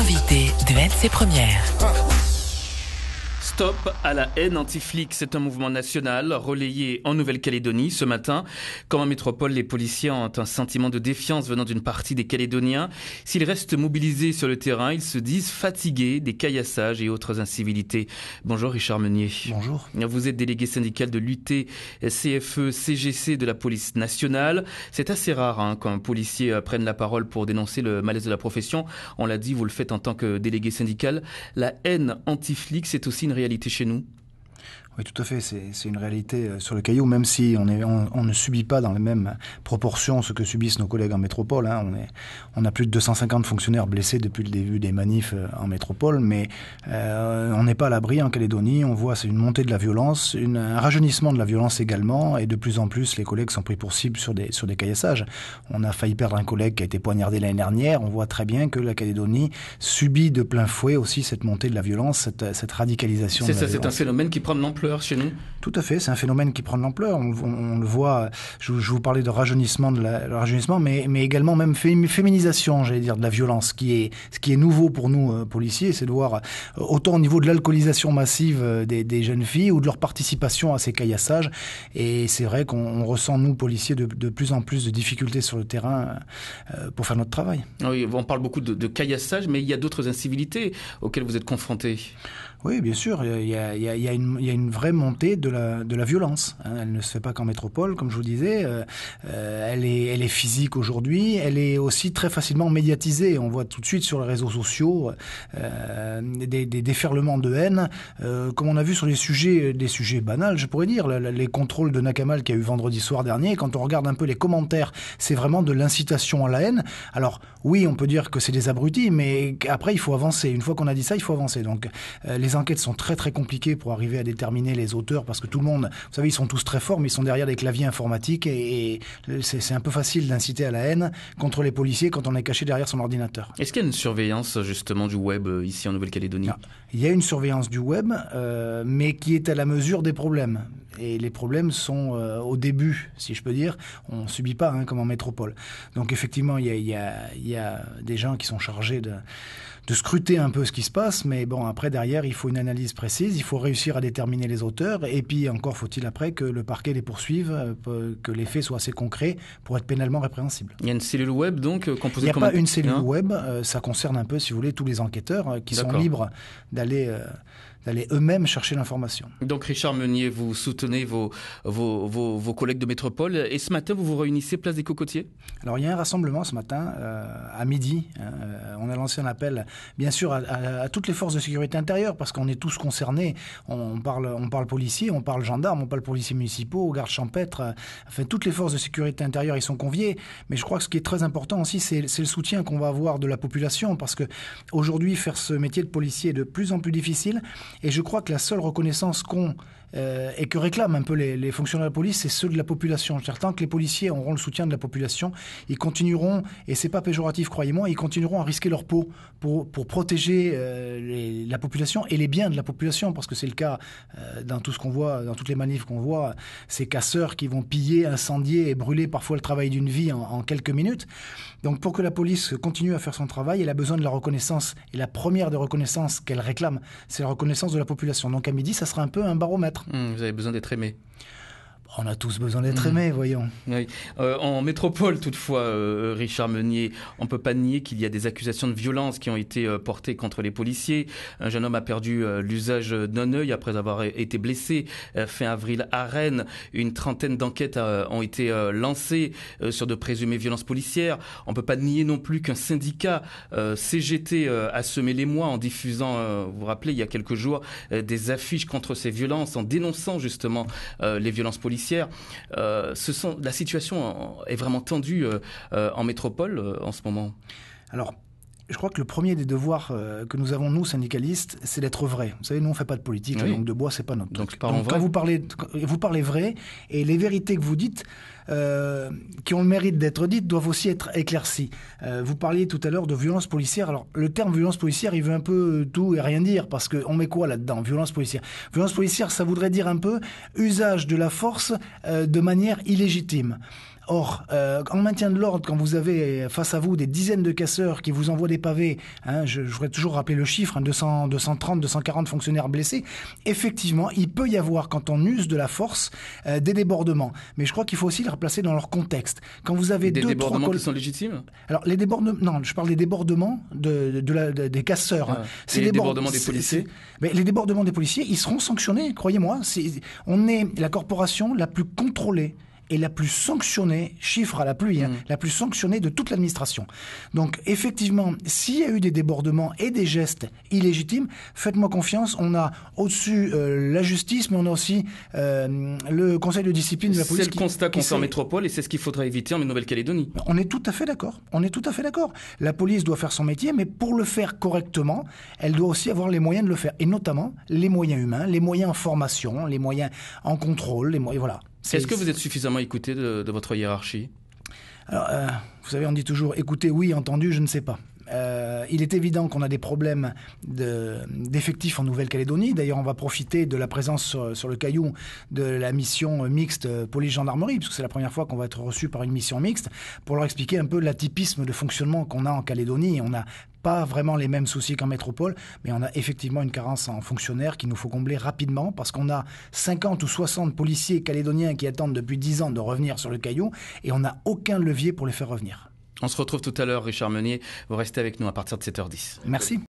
L'invité de NC Première. Stop à la haine anti-flic, c'est un mouvement national relayé en Nouvelle-Calédonie ce matin. Comme en métropole, les policiers ont un sentiment de défiance venant d'une partie des Calédoniens. S'ils restent mobilisés sur le terrain, ils se disent fatigués des caillassages et autres incivilités. Bonjour Richard Meunier. Bonjour. Vous êtes délégué syndical de l'UT CFE-CGC de la police nationale. C'est assez rare qu'un policier prenne la parole pour dénoncer le malaise de la profession. On l'a dit, vous le faites en tant que délégué syndical. La haine anti-flic, c'est aussi une réalité chez nous? Oui, tout à fait. C'est une réalité sur le Caillou, même si on ne subit pas dans les mêmes proportions ce que subissent nos collègues en métropole. On a plus de 250 fonctionnaires blessés depuis le début des manifs en métropole, mais on n'est pas à l'abri en Calédonie. On voit c'est une montée de la violence, un rajeunissement de la violence également, et de plus en plus les collègues sont pris pour cible sur des caillassages. On a failli perdre un collègue qui a été poignardé l'année dernière. On voit très bien que la Calédonie subit de plein fouet aussi cette montée de la violence, cette radicalisation. C'est un phénomène qui prend de l'ampleur chez nous? Tout à fait, c'est un phénomène qui prend de l'ampleur. On le voit, je vous parlais de rajeunissement, mais également même féminisation, j'allais dire, de la violence. Ce qui est nouveau pour nous, policiers, c'est de voir autant au niveau de l'alcoolisation massive des jeunes filles ou de leur participation à ces caillassages. Et c'est vrai qu'on ressent, nous, policiers, de plus en plus de difficultés sur le terrain pour faire notre travail. Oui, on parle beaucoup de caillassage, mais il y a d'autres incivilités auxquelles vous êtes confrontés. Oui, bien sûr, il y a une vraie montée de la violence. Elle ne se fait pas qu'en métropole, comme je vous disais. Elle est physique aujourd'hui. Elle est aussi très facilement médiatisée. On voit tout de suite sur les réseaux sociaux des déferlements de haine, comme on a vu sur des sujets banals, je pourrais dire. Les contrôles de Nakamal qu'il y a eu vendredi soir dernier. Quand on regarde un peu les commentaires, c'est vraiment de l'incitation à la haine. Alors oui, on peut dire que c'est des abrutis, mais après il faut avancer. Une fois qu'on a dit ça, il faut avancer. Donc les enquêtes sont très très compliquées pour arriver à déterminer les auteurs, parce que tout le monde, vous savez, ils sont tous très forts, mais ils sont derrière des claviers informatiques et c'est un peu facile d'inciter à la haine contre les policiers quand on est caché derrière son ordinateur. Est-ce qu'il y a une surveillance justement du web ici en Nouvelle-Calédonie? Il y a une surveillance du web, mais qui est à la mesure des problèmes. Et les problèmes sont au début, si je peux dire. On ne subit pas comme en métropole. Donc effectivement, il y a des gens qui sont chargés de scruter un peu ce qui se passe, mais bon, après, derrière, il faut une analyse précise, il faut réussir à déterminer les auteurs, et puis encore faut-il après que le parquet les poursuive, que les faits soient assez concrets pour être pénalement répréhensibles. Il y a une cellule web, donc, composée de... Il n'y a pas une cellule web, ça concerne un peu, si vous voulez, tous les enquêteurs qui sont libres d'aller eux-mêmes chercher l'information. Donc Richard Meunier, vous soutenez vos collègues de métropole, et ce matin, vous vous réunissez place des Cocotiers? Alors, il y a un rassemblement ce matin, à midi. On a lancé un appel, bien sûr, à toutes les forces de sécurité intérieure, parce qu'on est tous concernés. On parle policiers, on parle gendarmes, on parle policiers municipaux, gardes champêtres, enfin, toutes les forces de sécurité intérieure, ils sont conviés. Mais je crois que ce qui est très important aussi, c'est le soutien qu'on va avoir de la population, parce que aujourd'hui, faire ce métier de policier est de plus en plus difficile. Et je crois que la seule reconnaissance qu'ont et que réclament un peu les fonctionnaires de la police, c'est ceux de la population. C'est-à-dire, tant que les policiers auront le soutien de la population, ils continueront, et c'est pas péjoratif, croyez-moi, ils continueront à risquer leur peau pour protéger la population et les biens de la population, parce que c'est le cas dans tout ce qu'on voit, dans toutes les manifs qu'on voit, ces casseurs qui vont piller, incendier et brûler parfois le travail d'une vie en quelques minutes. Donc pour que la police continue à faire son travail, elle a besoin de la reconnaissance, et la première des reconnaissances qu'elle réclame, c'est la reconnaissance de la population. Donc à midi, ça sera un peu un baromètre. Vous avez besoin d'être aimé. On a tous besoin d'être aimés, voyons. Oui. En métropole, toutefois, Richard Meunier, on ne peut pas nier qu'il y a des accusations de violence qui ont été portées contre les policiers. Un jeune homme a perdu l'usage d'un œil après avoir été blessé fin avril à Rennes. Une trentaine d'enquêtes ont été lancées sur de présumées violences policières. On ne peut pas nier non plus qu'un syndicat CGT a semé l'émoi en diffusant, vous vous rappelez, il y a quelques jours, des affiches contre ces violences, en dénonçant justement les violences policières. La situation est vraiment tendue en métropole en ce moment. Alors, je crois que le premier des devoirs que nous avons, nous, syndicalistes, c'est d'être vrai. Vous savez, nous, on ne fait pas de politique, oui. La langue de bois, c'est pas notre truc. Donc quand vous parlez vrai, et les vérités que vous dites, qui ont le mérite d'être dites, doivent aussi être éclaircies. Vous parliez tout à l'heure de violence policière. Alors, le terme violence policière, il veut un peu tout et rien dire, parce qu'on met quoi là-dedans, violence policière? Violence policière, ça voudrait dire un peu usage de la force de manière illégitime. Or, en maintien de l'ordre, quand vous avez face à vous des dizaines de casseurs qui vous envoient des pavés, je voudrais toujours rappeler le chiffre, 200, 230, 240 fonctionnaires blessés, effectivement, il peut y avoir, quand on use de la force, des débordements. Mais je crois qu'il faut aussi les replacer dans leur contexte. Quand vous avez des débordements qui sont légitimes? Alors, les débordements, non, je parle des débordements des casseurs. C'est les débordements des policiers? Mais les débordements des policiers, ils seront sanctionnés, croyez-moi. On est la corporation la plus contrôlée et la plus sanctionnée, chiffre à la pluie, la plus sanctionnée de toute l'administration. Donc, effectivement, s'il y a eu des débordements et des gestes illégitimes, faites-moi confiance, on a au-dessus la justice, mais on a aussi le conseil de discipline de la police. C'est le constat qu'on fait en métropole et c'est ce qu'il faudrait éviter en Nouvelle-Calédonie. On est tout à fait d'accord. La police doit faire son métier, mais pour le faire correctement, elle doit aussi avoir les moyens de le faire. Et notamment, les moyens humains, les moyens en formation, les moyens en contrôle, les moyens, voilà. Est-ce que vous êtes suffisamment écouté de votre hiérarchie? Alors, vous savez, on dit toujours écouter, oui, entendu, je ne sais pas. Il est évident qu'on a des problèmes d'effectifs en Nouvelle-Calédonie. D'ailleurs, on va profiter de la présence sur le Caillou de la mission mixte police-gendarmerie, puisque c'est la première fois qu'on va être reçu par une mission mixte, pour leur expliquer un peu l'atypisme de fonctionnement qu'on a en Calédonie. On n'a pas vraiment les mêmes soucis qu'en métropole, mais on a effectivement une carence en fonctionnaires qu'il nous faut combler rapidement, parce qu'on a 50 ou 60 policiers calédoniens qui attendent depuis 10 ans de revenir sur le Caillou, et on n'a aucun levier pour les faire revenir. On se retrouve tout à l'heure, Richard Meunier. Vous restez avec nous à partir de 7h10. Merci.